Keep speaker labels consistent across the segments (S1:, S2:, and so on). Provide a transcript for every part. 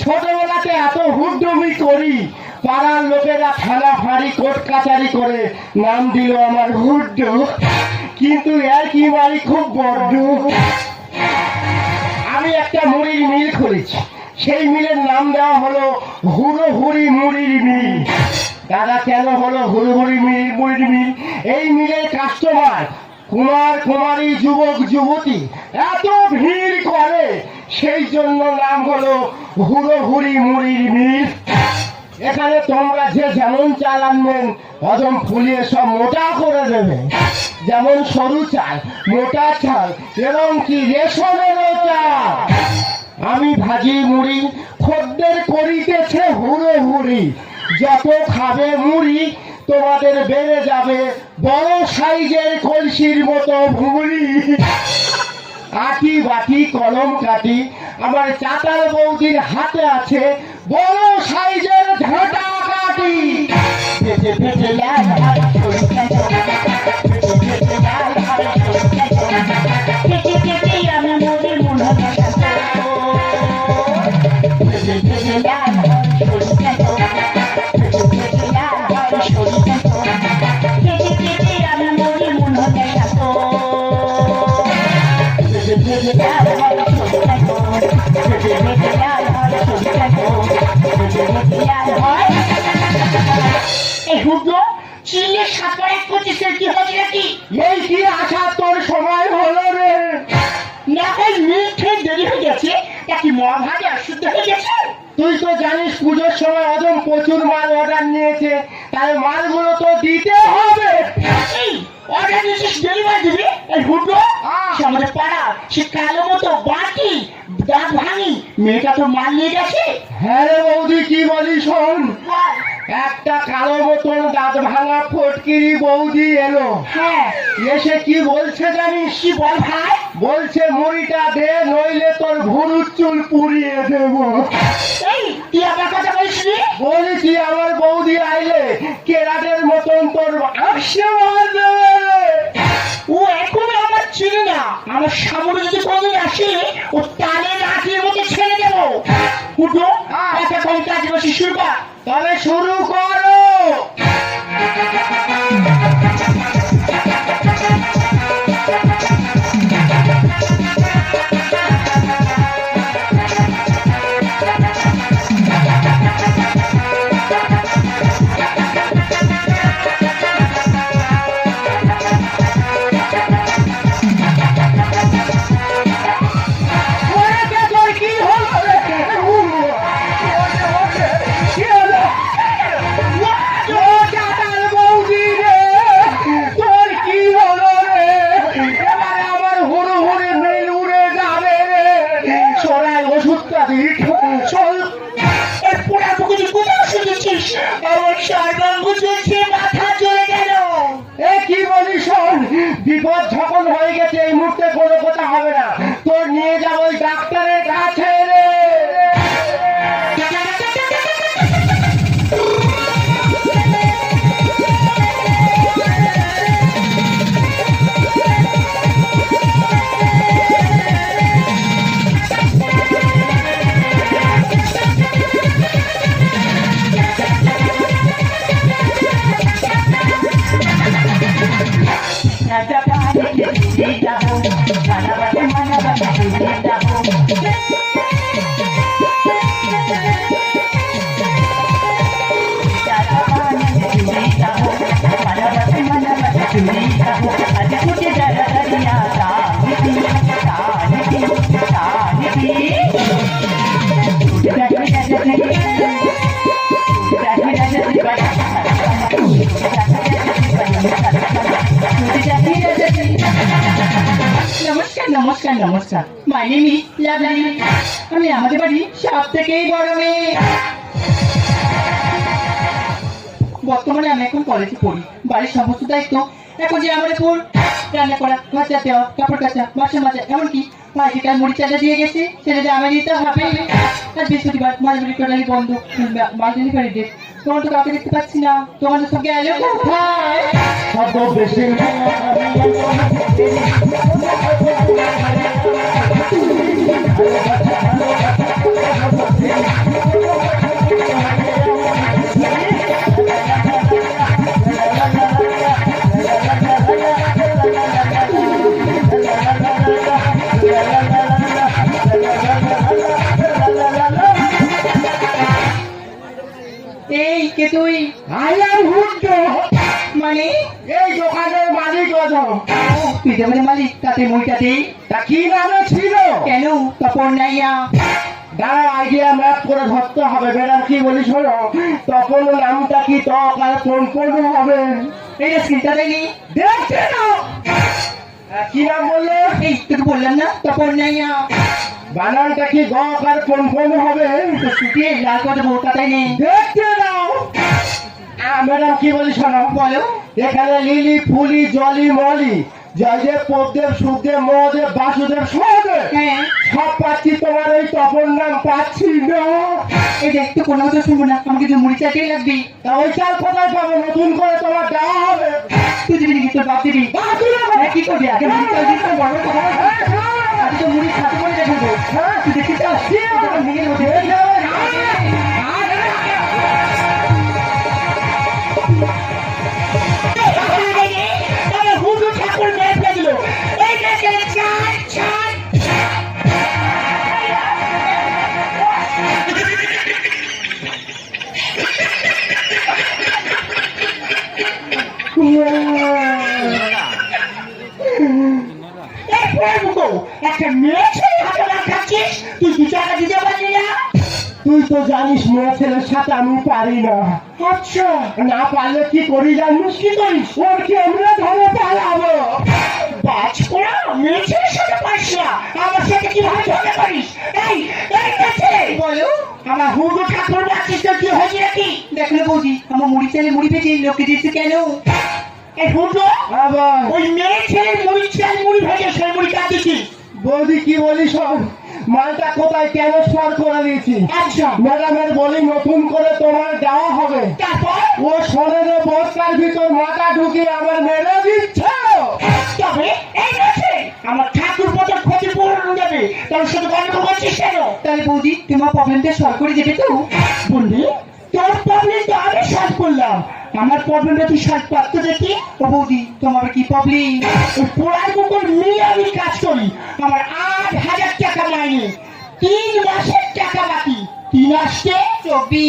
S1: ছোটবেলাতে এত হুড্ডমি করি, পাড়ার লোকেরা থানা ফাঁড়ি কোর্ট কাচারি করে নাম দিল আমার হুড্ড, কিন্তু এর কি বাড়ি খুব বড্ড। আমি একটা মুড়ির মিল খুলেছি, সেই মিলের নাম দেওয়া হলো হুড়োহুড়ি মুড়ির মিল। দাদা কেন হলো হুড়োহুড়ি মুড়ির মিল? এই মিলের কাস্টমার কুমার কুমারী যুবক যুবতী এত ভিড় করে, সেই জন্য নাম হলো হুড়োহুড়ি মুড়ির মিল। এখানে তোমরা যে যেমন চাল আনবেন হজম ফুলিয়ে সব মোটা করে দেবে, যেমন সরু চাল, মোটা চাল এবং কি রেশনেরও চাল। আমি ভাজি মুড়ি, খদ্দের করিতেছে হুড়োহুড়ি। যত খাবে মুড়ি তোমাদের বেড়ে যাবে বড় সাইজের কলসির মতো ভুঁড়ি। আটি বাটি কলম কাটি আমার চাতাল বৌদির হাতে আছে বড় সাইজের ঝাঁটা কাটি। ফেটে ফেটে লাল আর ফেটে ফেটে আমি মুড়ির মুড়া ফেটে ফেটে লাল চিল্লের সাপা এক করছিস কি হচ্ছে নাকি? এই কি আসা তোর সময় হলো রে? না হয় মিনিট দেরি হয়ে গেছে, কি মহাভাগে অশুদ্ধ হয়ে গেছে? তুই তো জানিস পুজোর সময় একদম প্রচুর মাল অর্ডার নিয়েছে, তাই মালগুলো তো দিতে হবে। অর্ডার দিয়েছিস, ডেলিভারি দিবি? এই হুড্ডো আমাদের পাড়া সে কালো মতো বাটি দাঁত ভাঙি মেয়েটা তো মাল নিয়ে গেছে। হ্যাঁ রে বৌদি, কি বলি শোন, একটা কালো মতন দাঁত ভাঙা ফটকিরি বৌদি এলো। হ্যাঁ, এসে কি বলছে জানিস? কি বল ভাই? বলছে মুড়িটা দে, নইলে তোর ভুরুর চুল পুড়িয়ে দেবো। এই তুই আমার কথা বলছিলি? বলেছি আমার বৌদি আইলে কেরাটের মতন তোর আসে মারবে। ও এখন আমার চিনি না, আমার সামনে যদি কোনদিন আসে ও তালে লাঠির মতো ছেড়ে দেবো। উঠো, একটা কোন কাজ বসে শুরু কর। তবে শুরু করো। বিপদ যখন হয়ে গেছে এই মুহূর্তে কোনো কথা হবে না, তোর নিয়ে যাবো ওই ডাক্তারের কাছে রে। নমস্কার নমস্কার, মাই নেম ইজ লাভলি। আমি আমাদের বাড়ি সব থেকেই বড় মেয়ে। বর্তমানে আমি এখন কলেজে পড়ি। বাড়ির সমস্ত দায়িত্ব এখন যে আমার উপর, রান্না করা, ঘর ঝাড় দেওয়া, কাপড় কাচা, বাসন মাজা, এমনকি ভাইকে মুড়ি চাটা দিয়ে গেছে, সেটা আমার দিতে হবে। আর বৃহস্পতিবার মাঝবাড়ি টোটালি বন্ধ, মাল ডেলিভারি ডেট। তোমার তো কাউকে দেখতে পাচ্ছি না, তোমার সব গেল কোথায়? এই কে তুই? মানে এই দোকানের মালিক। তুই দোকানের মালিক, তাতে মুইটা দিই। তা কি নামে ছিল? কেন তপন নাইয়া? দাঁড়া, আইডিয়া ম্যাপ করে ধরতে হবে। ম্যাডাম কি বলি শোনো, তপন নামটা কি তক আর কোন কোন হবে? এই স্ক্রিনটা দেখি, দেখছে না কি নাম বললো? এই তোকে বললাম না, তপন নাইয়া। বানানটা কি গক আর কোন কোন হবে? তো ছুটি লাল করে বোকাটাই নেই, দেখতে দাও। ম্যাডাম কি বলি শোনো, বলো। এখানে লিলি ফুলি জলি মলি জয়দেব পদ্মেব সুখদেব মহাদেব বাসুদেব সহদেব সব পাচ্ছি, তোমার এই তপন নাম পাচ্ছি না। এই দেখ তো কোনো কথা শুনবো না, আমাকে যে মুড়ি চাটাই লাগবে। তা ওই চাল কোথায় পাবো? নতুন করে তোমার দেওয়া হবে। তুই দিবি নাকি? তোর বাপ দিবি? কি করবি? আগে মুড়ি চাল দিস, বড় কথা আগে তো মুড়ি খাতে করে দেখাবো। তুই দেখি চাস ভেঙে দেবো। একটা মেয়ে ছেলে হাতে রাখাচ্ছিস, তুই দু টাকা দিতে পারলি না? তুই তো জানিস মেয়ে ছেলের সাথে আমি পারি না। আচ্ছা, না পারলে কি করি জানিস? কি করিস? ওর কি আমরা ধরে পালাবো। বাজ করা মেয়ে ছেলের সাথে পারিস না, আমার সাথে কিভাবে ধরে পারিস? এই ছেলে বলো, আমার হুড়ো ঠাকুর বাচ্চিস তো কি হয়েছে নাকি? দেখলে বৌদি, আমার মুড়ি চালে মুড়ি ভেজে লোকে দিচ্ছে কেন? এই হুড়ো ওই মেয়ে ছেলে মুড়ি চাল মুড়ি ভেজে সেই মুড়ি কাটিছিস। বৌদি কি বলি শোন, মালটা কোথায় কেন স্পর করে দিয়েছি। আচ্ছা, ম্যাডামের বলি নতুন করে তোমার দেওয়া হবে। তারপর ও সোনের বস্তার ভিতর মাথা ঢুকিয়ে আমার মেরে দিচ্ছে। তবে এই আছে আমার ঠাকুর পথের ক্ষতিপূরণ দেবে, তার সাথে গল্প করছিস কেন? তাহলে বৌদি তোমার প্রবলেমটা সলভ করে দেবে তো? বলবি তোর প্রবলেম তো আমি সলভ করলাম, আমার প্রবলেমটা তুই সলভ করতে দেখি। ও বৌদি তোমার কি প্রবলেম? ওই পোড়ার কুকুর মিলে আমি কাজ করি, আমার 8,000 টাকা মাইনে, 3 মাসের টাকা বাকি, 3 আসছে 24।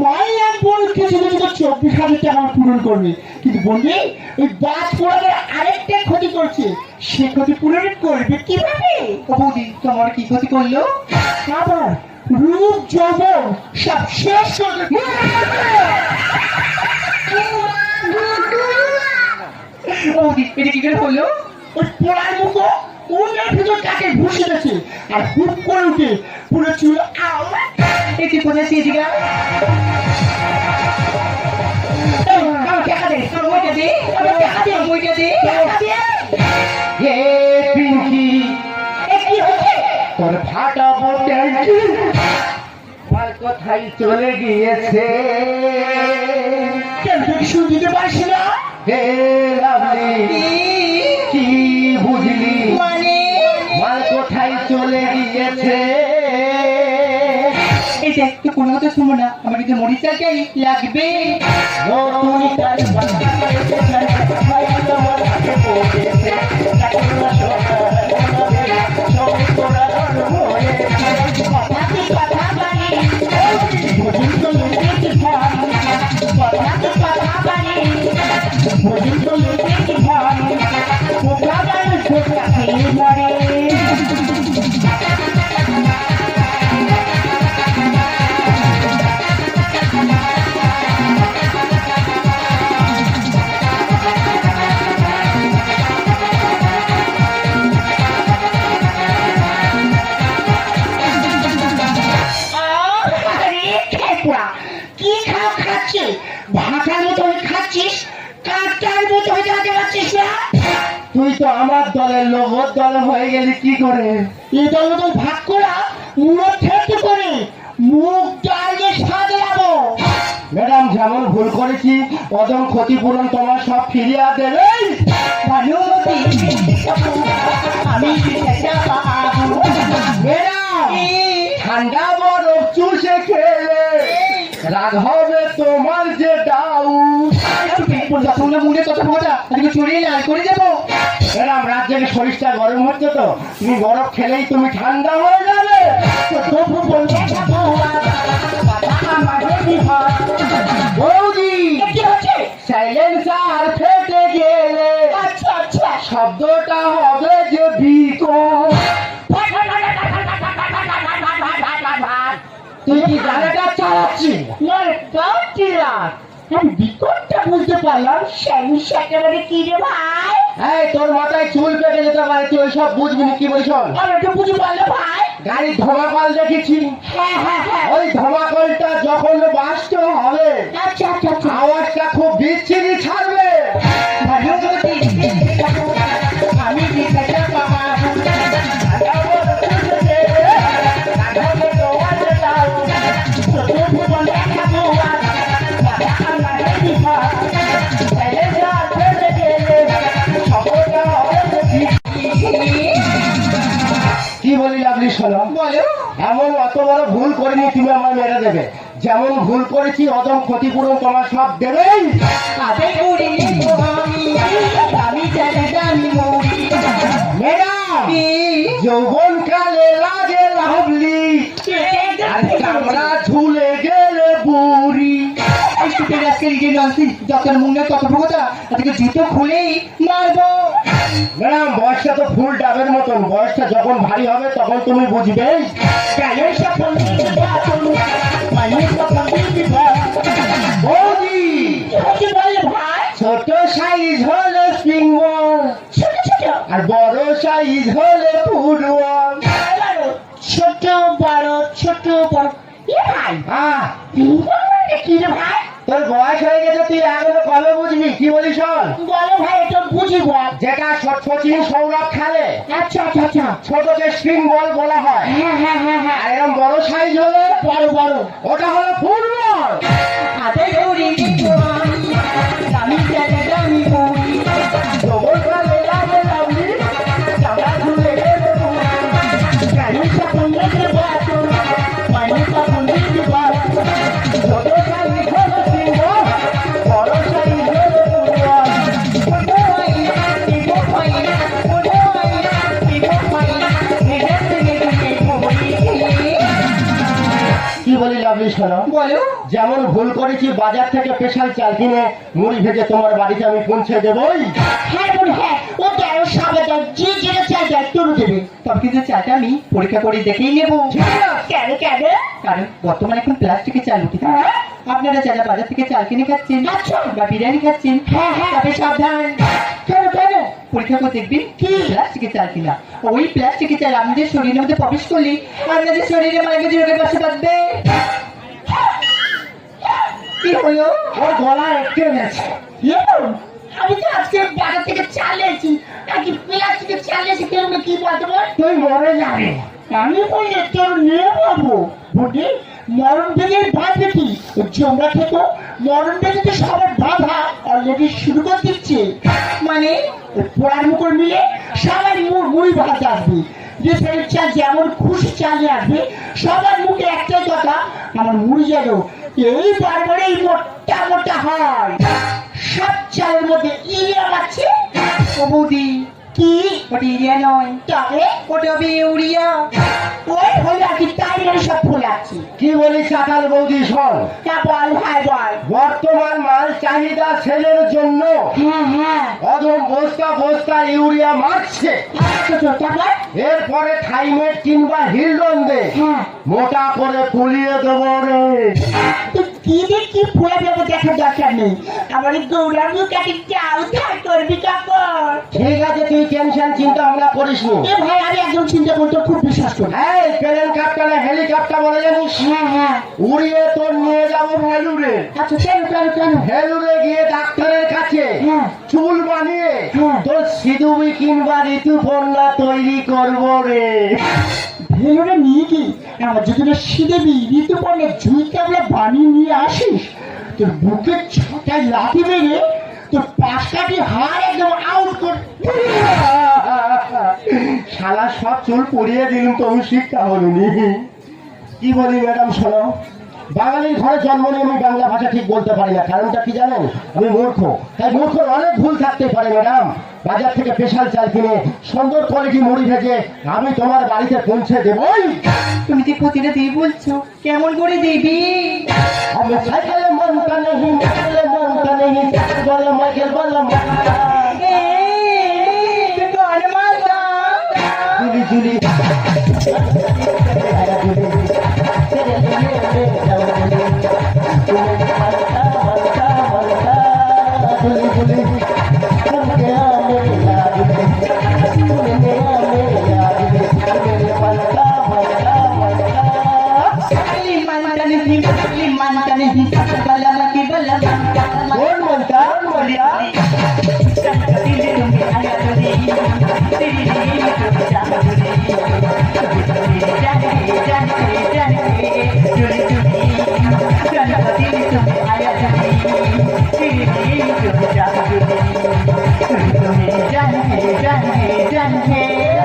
S1: মাইনে বল কিছু কিছু তো 24,000 টাকা পূরণ করবে, কিন্তু বলবি ওই বাস পোড়াদের আরেকটা ক্ষতি করছে, সে ক্ষতি পূরণ করবে কিভাবে? ও বৌদি তোমার কি ক্ষতি করলো? আবার রূপ যৌবন সব শেষ করে এটা কি করে হলো? ওই পোড়ার মুখো উনের ভিতর কাকে ঘুষে গেছে আর হুপ করে উঠে পুরো চুল এটি কোথায় সেদিকে দেখা দে, দেখা দে, দেখা দে।
S2: কোথায় চলে গিয়েছে?
S1: কেন তুই শুন দিতে পারছি না?
S2: হে লাভলি, কি বুঝলি?
S1: মানে
S2: মাল কোথায় চলে গিয়েছে?
S1: এই দেখ, তুই কোনো কথা শুনবো না, আমার কিন্তু মরিচ চাই লাগবে।
S2: নতুন কাজ বানাতে জানে, ভাই তোমার হাতে পড়েছে, এখনো সব তোরা ধর্ম হয়েছে।
S1: কথা কি কথা বাড়ি, ভোজন তো লুটেছি ভাই, কথা কি কথা বাড়ি, ভোজন তো লুটেছি ভাই, কোথা বাড়ি কোথা খেয়ে মরে। কি খাও খাচ্ছিস? ভাতার মতো হয়ে খাচ্ছিস, কাঁটার মতো হয়ে যেতে পারছিস না।
S2: তুই তো আমার দলের লোক, ওর দলে হয়ে গেলি কি করে?
S1: এই দল দল ভাগ করা মুড়ো খেতে করে মুখ ডালে সাজাবো।
S2: ম্যাডাম, যেমন ভুল করেছি অদম ক্ষতিপূরণ তোমার সব ফিরিয়ে দেবে।
S1: ভানুমতি আমি পাবো।
S2: ম্যাডাম, ঠান্ডা বরফ চুষে খেলে রাগ হবে তোমার যে ডাউট।
S1: তোমরা মুড়ে কথা কথা আজকে চড়িয়ে লাল করে যাবো।
S2: ম্যাডাম, রাত জেগে শরীরটা গরম হচ্ছে তো, তুমি বরফ খেলেই তুমি ঠান্ডা হয়ে যাবে।
S1: তবু বলবে যাবো আমাদের বিহার।
S2: বৌদি,
S1: কি হচ্ছে?
S2: সাইলেন্সার ফেটে গেলে
S1: আচ্ছা আচ্ছা,
S2: শব্দটা হবে যে বিকো। তুই কি গাড়িটা চালাচ্ছিস?
S1: আমি বিকটটা বুঝতে পারলাম, স্বামী একেবারে কি রে ভাই?
S2: এই, তোর মাথায় চুল পেকে যেতে পারে, তুই ওইসব বুঝবি না। কি বলিস?
S1: আমি একটু বুঝতে পারলো ভাই।
S2: গাড়ির ধমাকাল দেখেছি,
S1: হ্যাঁ হ্যাঁ হ্যাঁ,
S2: ওই ধমাকালটা যখন বাস্ট হবে
S1: আচ্ছা আচ্ছা আচ্ছা।
S2: আওয়াজটা খুব বিচ্ছিরি ছাড়বে।
S1: ভানুমতি আমি বিকটটা পাবো। তবু বলবে যাবো আমাদের বিহার।
S2: কি বলি লাভলি, শোনো,
S1: বলো।
S2: এমন অত বড় ভুল করিনি তুমি আমার মেরে দেবে। যেমন ভুল করেছি অদম ক্ষতিপূরণ তোমার সব দেবেই।
S1: আবে উড়ি আমি জানি জানি মরি।
S2: ম্যাডাম, যৌবন কালে লাগে লাভলি, আর চামড়া ঝুলে গেলে বুড়ি।
S1: যখন মুন্ডে কথোপকথা আজকে জুতো খুলেই মারবো।
S2: ম্যাডাম, বয়সটা তো ফুল ডাবের মতন, বয়সটা যখন ভারী হবে তখন তুমি বুঝবে।
S1: প্রাণের সফল মানুষ সফল
S2: বৌদি,
S1: বলে ভাই,
S2: ছোট সাইজ হলে স্প্রিং বল,
S1: ছোট ছোট
S2: আর বড় সাইজ হলে ফুটবল।
S1: ছোট বড় ছোট বড়। এ ভাই,
S2: হ্যাঁ,
S1: কি রে ভাই?
S2: তোর বয়স হয়ে গেছে, তুই এখনো কবে বুঝবি? কি বলিস? শোন,
S1: বলো ভাই, এটা বুঝি বল।
S2: যেটা সচিন সৌরভ খেলে
S1: আচ্ছা আচ্ছা আচ্ছা,
S2: ছোটকে স্প্রিং বল বলা হয়,
S1: হ্যাঁ হ্যাঁ হ্যাঁ হ্যাঁ,
S2: আর এরকম বড় সাইজ হলে
S1: বড় বড়
S2: ওটা হলো ফুটবল।
S1: হাতে ঘুরি আমি জানি জানি মরি।
S2: যৌবন কালে লাগে লাভলি, চামড়া ঝুলে গেলে বুড়ি।
S1: প্রাণের সফল মানুষ সফল
S2: ছোট সাইজ হলে স্প্রিং বল, বড় সাইজ হলে ফুটবল। কি বলি লাভলি, শোনো,
S1: বলো।
S2: যেমন ভুল করেছি বাজার থেকে স্পেশাল চাল কিনে মুড়ি ভেজে তোমার বাড়িতে আমি পৌঁছে দেবই।
S1: হ্যাঁ বোন হ্যাঁ, ও তেরো সাবেদার যে যেটা চাই দেয় তোর দেবে। তবে কিন্তু চাটা আমি পরীক্ষা করে দেখেই নেবো। কেন কেন? কারণ বর্তমানে এখন প্লাস্টিকের চাল উঠে। আপনারা যারা বাজার থেকে চাল কিনে খাচ্ছেন বা বিরিয়ানি খাচ্ছেন, হ্যাঁ হ্যাঁ, তবে সাবধান। কেন কেন? পরীক্ষা করে দেখবেন কি প্লাস্টিকের চাল কিনা। ওই প্লাস্টিকের চাল আমাদের শরীরের মধ্যে প্রবেশ করলে আপনাদের শরীরে মায়ের রোগের পাশে বাঁধবে। কি হলো?
S2: ওর গলা একটু গেছে।
S1: আমি তো আজকে বাজার থেকে চাল এনেছি, নাকি প্লাস্টিকের চাল এসে কেউ কি বলতে বল?
S2: তুই মরে যাবে।
S1: আমি বললে তোর নিয়ে পাবো বুঝি, মরণ বেগের বাঁধবে কি জমরা থেকে মরণ বেগে তো সবার বাঁধা অলরেডি শুরু করে দিচ্ছে মানে পোড়ার মুখর মিলে সবাই মুড়ি ভাত আসবে যে সেটা চাল যেমন খুশি চালিয়ে আসবে সবার মুখে একটাই কথা আমার মুড়ি যেন এই বারবারে এই মোটা মোটা হয় সব চালের মধ্যে ইউরিয়া লাগছে
S3: ও বৌদি
S1: কি
S3: ওটা ইউরিয়া নয়,
S1: তবে
S3: ওটা হবে ইউরিয়া।
S1: ওই হলে আর কি তাই মানে সব ফুল আছে
S2: কি বলি চাতাল বৌদি শোন,
S1: হ্যাঁ বল ভাই বল
S2: বর্তমান মাল চাহিদা ছেলের জন্য
S1: হ্যাঁ হ্যাঁ
S2: অদম বস্তা বস্তা ইউরিয়া মারছে।
S1: আচ্ছা তো তারপর
S2: এরপরে থাইমেট কিংবা হিলডন দে
S1: হ্যাঁ
S2: মোটা করে ফুলিয়ে দেবো রে।
S1: তো কি রে কি ফুলে দেবো দেখার দরকার নেই আমার এই গৌরাঙ্গ কাটিতে উদ্ধার করবি কাপড়
S2: ঠিক আছে, তুই টেনশন চিন্তা ভাবনা করিস নি।
S1: এ ভাই আমি একদম চিন্তা করতে খুব বিশ্বাস করি
S2: এই প্লেন ক্যাপ্টেনে হেলিকপ্টার বলে জানিস,
S1: হ্যাঁ হ্যাঁ
S2: উড়িয়ে তোর নিয়ে যাবো ভ্যালুরে।
S1: আচ্ছা কেন কেন কেন
S2: ভ্যালুরে গিয়ে ডাক্তারের কাছে
S1: হ্যাঁ।
S2: চুল বানিয়ে
S1: হ্যাঁ।
S2: তোর সিঁদুরি কিংবা ঋতুপর্ণা তৈরি করবো রে।
S1: ভেলোরে নিয়ে কি আমার যদি না শ্রীদেবী ঋতুপর্ণের ঝুঁই কামলা বানিয়ে নিয়ে আসিস তোর বুকের ছটায় লাথি মেরে তোর পাশ কাটি হাড় একদম আউট করে
S2: শালা সব চুল পড়িয়ে দিলুম তো শিক্ষা হলুনি। কি বলি ম্যাডাম শোনো, বাঙালির ঘরে জন্ম নিয়ে আমি বাংলা ভাষা ঠিক বলতে পারি না, কারণটা কি জানেন? আমি মূর্খ, তাই মূর্খর অনেক ভুল থাকতে পারে ম্যাডাম। বাজার থেকে স্পেশাল চাল কিনে সুন্দর কোয়ালিটি মুড়ি ভেজে আমি তোমার বাড়িতে পৌঁছে দেবই।
S3: তুমি যে প্রতিটা দিয়ে বলছো, কেমন করে দেবি?
S2: আমি সাইকেলে মনটা নেই, সাইকেলে মনটা নেই, সাইকেল বলে মাইকেল বললাম জুলি জুলি কোন মনটা বলিয়া
S3: Janhe